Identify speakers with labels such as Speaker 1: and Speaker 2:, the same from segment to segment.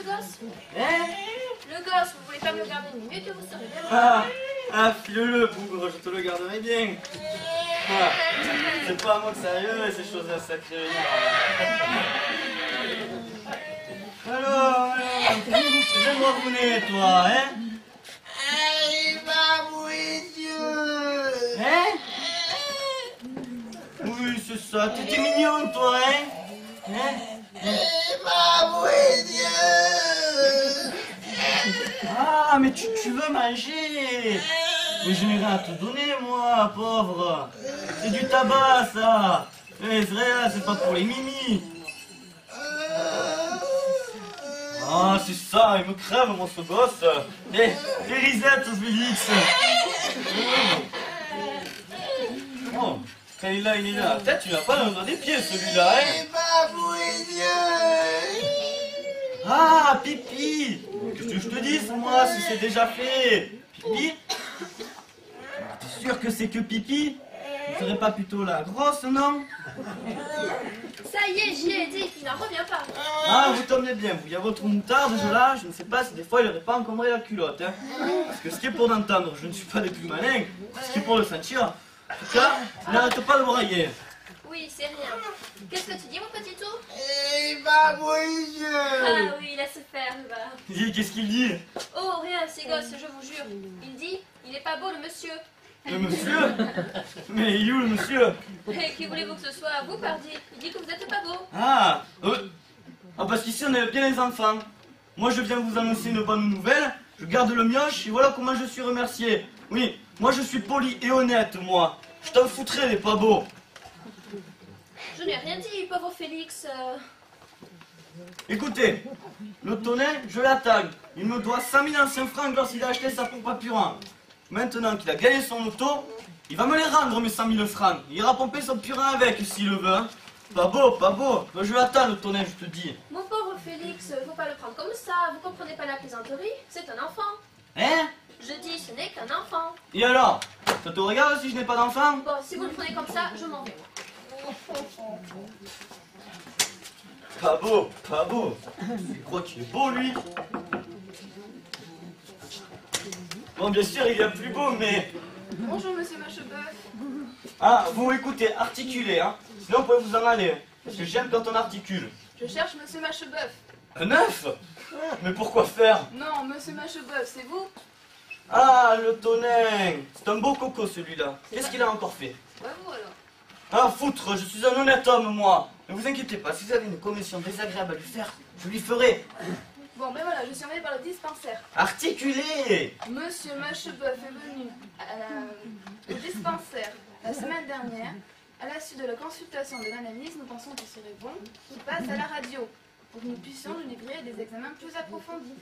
Speaker 1: ce gosse?
Speaker 2: Hein?
Speaker 1: Le gosse, vous voulez pas me le garder une minute et vous serez bien.
Speaker 2: File-le, bougre, je te le garderai bien. Ah, c'est pas à moi que sérieux, ces choses-là sacrées. Alors, viens me revenir, toi, hein?
Speaker 3: Allez, babouille, Dieu!
Speaker 2: Hein? Oui, c'est ça, t'étais mignon, toi, hein? Hein?
Speaker 3: Babouille, Dieu!
Speaker 2: Ah, mais tu veux manger? Mais je n'ai rien à te donner, moi, pauvre. C'est du tabac, ça. Eh, c'est vrai, c'est pas pour les mimis. Ah, c'est ça, il me crève, mon ce gosse. Les risettes, Félix. Oh, quand il est là. Peut-être tu n'as pas le doigt des pieds, celui-là, hein?
Speaker 3: Babouille, Dieu!
Speaker 2: Ah, pipi. Qu'est-ce que je te dis, moi, si c'est déjà fait? Pipi? T'es sûr que c'est que pipi? Tu serais pas plutôt la grosse, non?
Speaker 1: Ça y est, j'y ai dit, il n'en revient pas.
Speaker 2: Ah, vous tombez bien, vous. Il y a votre moutarde, là, je ne sais pas si des fois il n'aurait pas encombré la culotte, hein. Parce que ce qui est pour l'entendre, je ne suis pas des plus malins. Ce qui est pour le sentir, en tout cas, n'arrête pas de brailler.
Speaker 1: Oui, c'est rien. Qu'est-ce que tu dis, mon petit tout?
Speaker 3: Babouille, Dieu!
Speaker 1: Ah oui, laisse faire, va.
Speaker 2: Dis, qu'est-ce qu'il dit?
Speaker 1: Oh, rien, ces gosses, je vous jure. Il dit, il n'est pas beau, le monsieur.
Speaker 2: Le monsieur? Mais il est où, le monsieur?
Speaker 1: Et qui voulez-vous que ce soit? Vous, pardi. Il dit que vous n'êtes pas beau.
Speaker 2: Ah, parce qu'ici on aime bien les enfants. Moi je viens vous annoncer une bonne nouvelle, je garde le mioche et voilà comment je suis remercié. Oui, moi je suis poli et honnête, moi. Je t'en foutrais des pas beaux.
Speaker 1: Je n'ai rien dit, pauvre Félix.
Speaker 2: Écoutez, le tonnet, je l'attaque. Il me doit 100 000 anciens francs lorsqu'il a acheté sa pompe à purin. Maintenant qu'il a gagné son auto, il va me les rendre mes 100 000 francs. Il ira pomper son purin avec s'il le veut. Hein. Pas beau, pas beau. Je l'attends le tonnet, je te dis.
Speaker 1: Mon pauvre Félix, faut pas le prendre comme ça. Vous comprenez pas la plaisanterie? C'est un enfant.
Speaker 2: Hein?
Speaker 1: Je dis, ce n'est qu'un enfant.
Speaker 2: Et alors? Ça te regarde si je n'ai pas d'enfant?
Speaker 1: Bon, si vous le prenez comme ça, je m'en vais.
Speaker 2: Pas beau, pas beau. Tu crois qu'il est beau, lui? Bon, bien sûr, il est plus beau, mais...
Speaker 1: Bonjour, monsieur Macheboeuf.
Speaker 2: Ah, vous écoutez, articulez, hein. Sinon, vous pouvez vous en aller. Parce que j'aime quand on articule.
Speaker 1: Je cherche monsieur Macheboeuf.
Speaker 2: Un œuf? Mais pourquoi faire?
Speaker 1: Non, monsieur Macheboeuf, c'est vous?
Speaker 2: Ah, le tonnerre. C'est un beau coco, celui-là. Qu'est-ce qu'il a encore fait?
Speaker 1: Ouais, vous alors.
Speaker 2: Ah, foutre, je suis un honnête homme, moi. Ne vous inquiétez pas, si vous avez une commission désagréable à lui faire, je lui ferai.
Speaker 1: Bon, ben voilà, je suis envoyée par le dispensaire.
Speaker 2: Articulez.
Speaker 1: Monsieur Macheboeuf est venu au dispensaire la semaine dernière. À la suite de la consultation de l'analyse, nous pensons qu'il serait bon qu'il passe à la radio pour que nous puissions nous livrer des examens plus approfondis.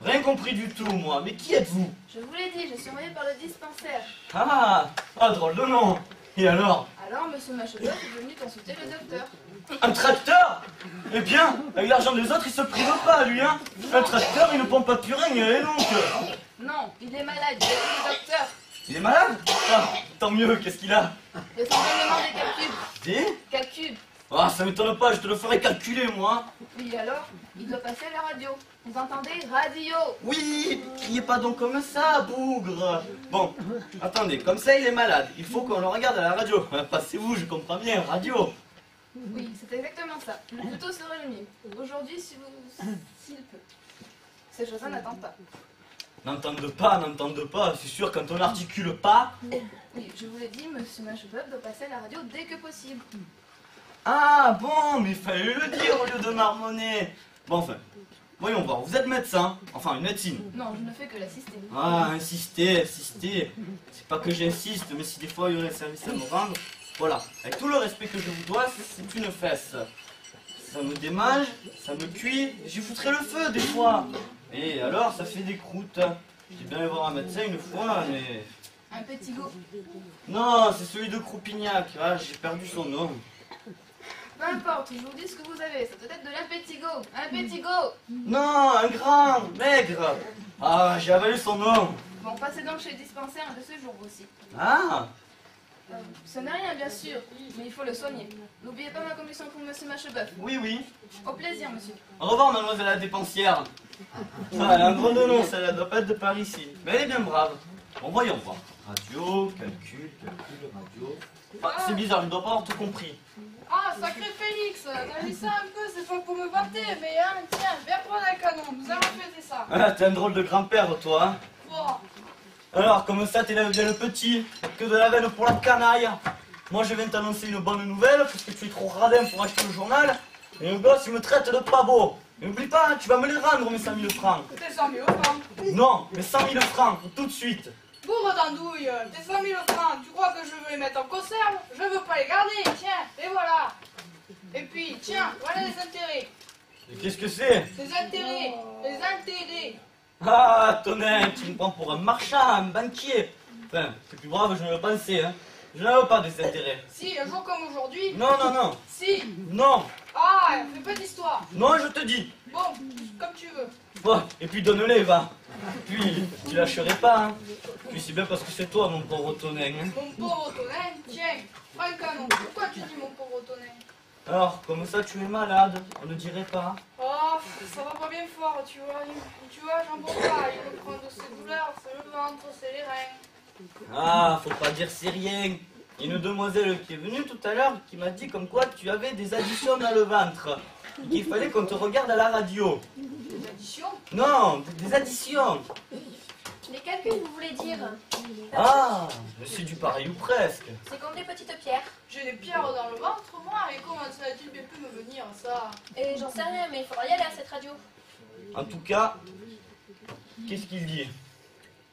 Speaker 2: Rien compris du tout, moi. Mais qui êtes-vous?
Speaker 1: Je vous l'ai dit, je suis envoyée par le dispensaire.
Speaker 2: Ah, drôle de nom. Et alors?
Speaker 1: Alors, monsieur Macheboeuf est venu consulter le docteur.
Speaker 2: Un tracteur? Eh bien, avec l'argent des autres, il se prive pas, lui, hein. Un tracteur, il ne pompe pas de purin, et donc...
Speaker 1: Non, il est malade, il a vu le docteur.
Speaker 2: Il est malade? Ah, tant mieux, qu'est-ce qu'il a?
Speaker 1: Le saignement des calculs.
Speaker 2: Des?
Speaker 1: Calculs.
Speaker 2: Ah, ça m'étonne pas, je te le ferai calculer, moi.
Speaker 1: Oui, alors, il doit passer à la radio. Vous entendez? Radio.
Speaker 2: Oui, criez pas donc comme ça, bougre. Bon, attendez, comme ça, il est malade. Il faut qu'on le regarde à la radio. Passez-vous, je comprends bien, radio.
Speaker 1: Oui, c'est exactement ça. Le taux serait le mieux. Aujourd'hui, s'il peut. Ces choses-là n'attendent pas.
Speaker 2: N'entendent pas, c'est sûr, quand on n'articule pas...
Speaker 1: Oui, je vous l'ai dit, monsieur Macheboeuf doit passer à la radio dès que possible.
Speaker 2: Ah, bon, mais il fallait le dire au lieu de marmonner. Bon, enfin, voyons voir, vous êtes médecin, enfin, une médecine.
Speaker 1: Non, je ne fais que l'assister.
Speaker 2: Ah, insister. C'est pas que j'insiste, mais si des fois il y aurait un service à me rendre... Voilà, avec tout le respect que je vous dois, c'est une fesse. Ça me démange, ça me cuit, j'y foutrais le feu des fois. Et alors, ça fait des croûtes. J'ai bien allé voir un médecin une fois, mais...
Speaker 1: Un petit go.
Speaker 2: Non, c'est celui de Croupignac, ah, j'ai perdu son nom.
Speaker 1: Peu importe, je vous dis ce que vous avez. Ça doit être de l'impétigo. Impétigo.
Speaker 2: Non, un grand, maigre. Ah, j'ai avalé son nom.
Speaker 1: Bon, passez donc chez le dispensaire un de ce jour aussi.
Speaker 2: Ah,
Speaker 1: Ce n'est rien, bien sûr, mais il faut le soigner. N'oubliez pas ma commission pour monsieur Machebeuf.
Speaker 2: Oui, oui.
Speaker 1: Au plaisir, monsieur.
Speaker 2: Au revoir, mademoiselle la dépensière. Ah, elle a un drôle de nom, celle-là, doit pas être de par ici. Mais elle est bien brave. Bon, voyons voir. Radio, calcul, radio. Ah, c'est bizarre, je ne dois pas avoir tout compris.
Speaker 4: Ah, sacré Félix, t'as dit ça un peu, c'est pas pour me vanter, mais hein, tiens, viens prendre un canon, nous allons fêter ça.
Speaker 2: Ah, t'es un drôle de grand-père, toi, hein.
Speaker 4: Bon,
Speaker 2: Alors, comme ça, t'élèves bien le petit, que de la veine pour la canaille. Moi, je viens t'annoncer une bonne nouvelle, parce que tu es trop radin pour acheter le journal. Et le gosse, il me traite de pas beau. Et n'oublie pas, hein, tu vas me les rendre, mes 100 000 francs.
Speaker 4: t'es 100 000 francs.
Speaker 2: Non, mes 100 000 francs, tout de suite.
Speaker 4: Bourre d'andouille, tes 100 000 francs, tu crois que je veux les mettre en conserve? Je veux pas les garder, tiens, et voilà. Et puis, tiens, voilà les intérêts.
Speaker 2: Et qu'est-ce que c'est?
Speaker 4: Les intérêts, les intérêts.
Speaker 2: Ah, tonnerre, tu me prends pour un marchand, un banquier. Enfin, c'est plus brave, je ne le pensais, hein. Je n'en veux pas des intérêts.
Speaker 4: Si, un jour comme aujourd'hui.
Speaker 2: Non, non, non.
Speaker 4: Si.
Speaker 2: Non.
Speaker 4: Ah, fais pas d'histoire.
Speaker 2: Non, je te dis.
Speaker 4: Bon, comme tu veux.
Speaker 2: Bon, et puis donne-les, va. Puis, tu lâcherais pas, hein. Puis c'est bien parce que c'est toi, mon pauvre tonnerre, hein.
Speaker 4: Mon pauvre Tonin, tiens, prends un canon. Pourquoi tu dis mon pauvre Tonin?
Speaker 2: Alors, comme ça, tu es malade, on ne dirait pas.
Speaker 4: Oh, ça va pas bien fort, tu vois. Tu vois, j'en peux pas. Il me prend de ses douleurs, c'est le ventre, c'est les reins.
Speaker 2: Ah, faut pas dire c'est rien. Il y a une demoiselle qui est venue tout à l'heure qui m'a dit comme quoi tu avais des additions dans le ventre. Et qu'il fallait qu'on te regarde à la radio.
Speaker 4: Des additions?
Speaker 2: Non, des additions.
Speaker 5: Les calculs, vous voulez dire?
Speaker 2: Ah, c'est du pareil ou presque.
Speaker 5: C'est comme des petites pierres.
Speaker 4: J'ai des pierres dans le ventre, moi, et comment ça a-t-il bien pu me venir, ça?
Speaker 5: Et j'en sais rien, mais il faudra y aller à cette radio.
Speaker 2: En tout cas, qu'est-ce qu'il dit?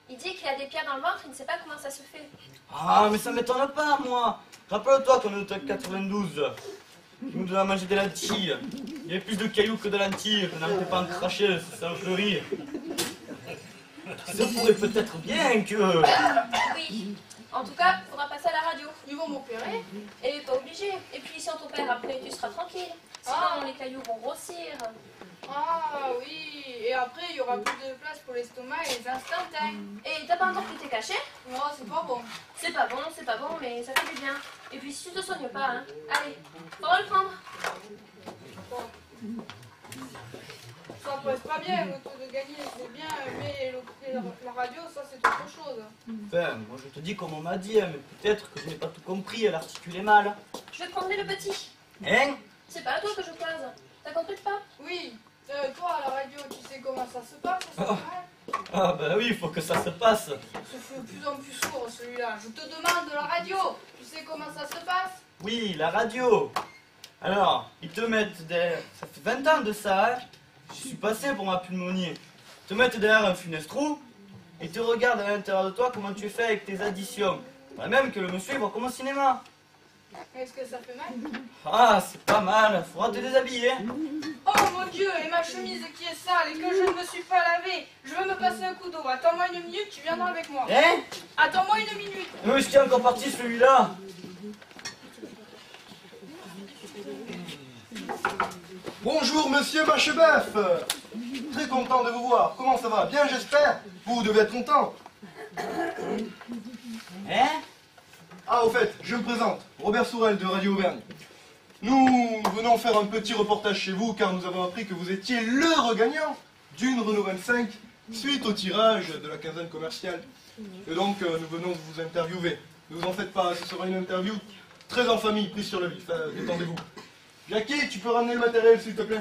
Speaker 5: Il dit qu'il a des pierres dans le ventre, il ne sait pas comment ça se fait.
Speaker 2: Ah, mais ça m'étonne pas, moi. Rappelle-toi qu'on était en 92. Il nous donnait à manger des lentilles. Il y avait plus de cailloux que de lentilles. On n'arrêtait pas à en cracher, ça me fait rire. Ça pourrait peut-être bien que...
Speaker 5: Oui. En tout cas, il faudra passer à la radio.
Speaker 4: Ils vont m'opérer?
Speaker 5: Et pas obligé. Et puis si on t'opère après, tu seras tranquille. Sinon, les cailloux vont grossir.
Speaker 4: Ah oui, et après, il y aura plus de place pour l'estomac et les instintins.
Speaker 5: Et t'as pas encore pu t'es caché?
Speaker 4: Non, c'est pas bon.
Speaker 5: C'est pas bon, mais ça fait du bien. Et puis si tu te soignes pas, hein, allez, faudra le prendre.
Speaker 4: Ça presse pas bien, le taux de gagner, c'est bien, mais la radio, ça, c'est autre chose.
Speaker 2: Enfin, moi je te dis comme on m'a dit, hein, mais peut-être que je n'ai pas tout compris, elle articulait mal.
Speaker 5: Je vais te prendre le petit.
Speaker 2: Hein?
Speaker 5: C'est pas à toi que je pose. T'as compris le pas?
Speaker 4: Oui, toi, à la radio, tu sais comment ça se passe, ça se passe?
Speaker 2: Ah bah oui, il faut que ça se passe.
Speaker 4: Il se fait de plus en plus sourd, celui-là. Je te demande de la radio, tu sais comment ça se passe?
Speaker 2: Oui, la radio. Alors, ils te mettent derrière... Ça fait 20 ans de ça, hein. Je suis passé pour ma pneumonie. Ils te mettent derrière un funeste trou et te regardent à l'intérieur de toi comment tu fais avec tes additions. Pas même que le monsieur il voit comme au cinéma.
Speaker 4: Est-ce que ça fait mal?
Speaker 2: Ah, c'est pas mal, faudra te déshabiller.
Speaker 4: Oh mon Dieu, et ma chemise qui est sale et que je ne me suis pas lavée. Je veux me passer un coup d'eau. Attends-moi une minute, tu viendras avec moi.
Speaker 2: Hein?
Speaker 4: Attends-moi une minute.
Speaker 2: Où est-ce qu'il est encore parti celui-là?
Speaker 6: Bonjour monsieur Machebeuf. Très content de vous voir. Comment ça va? Bien j'espère? Vous devez être content.
Speaker 2: Hein?
Speaker 6: Ah au fait, je me présente, Robert Sourel de Radio Auvergne. Nous venons faire un petit reportage chez vous car nous avons appris que vous étiez le regagnant d'une Renault 25 suite au tirage de la quinzaine commerciale. Et donc nous venons vous interviewer. Ne vous en faites pas, ce sera une interview très en famille, prise sur le vif. Détendez-vous. Jackie, tu peux ramener le matériel s'il te plaît?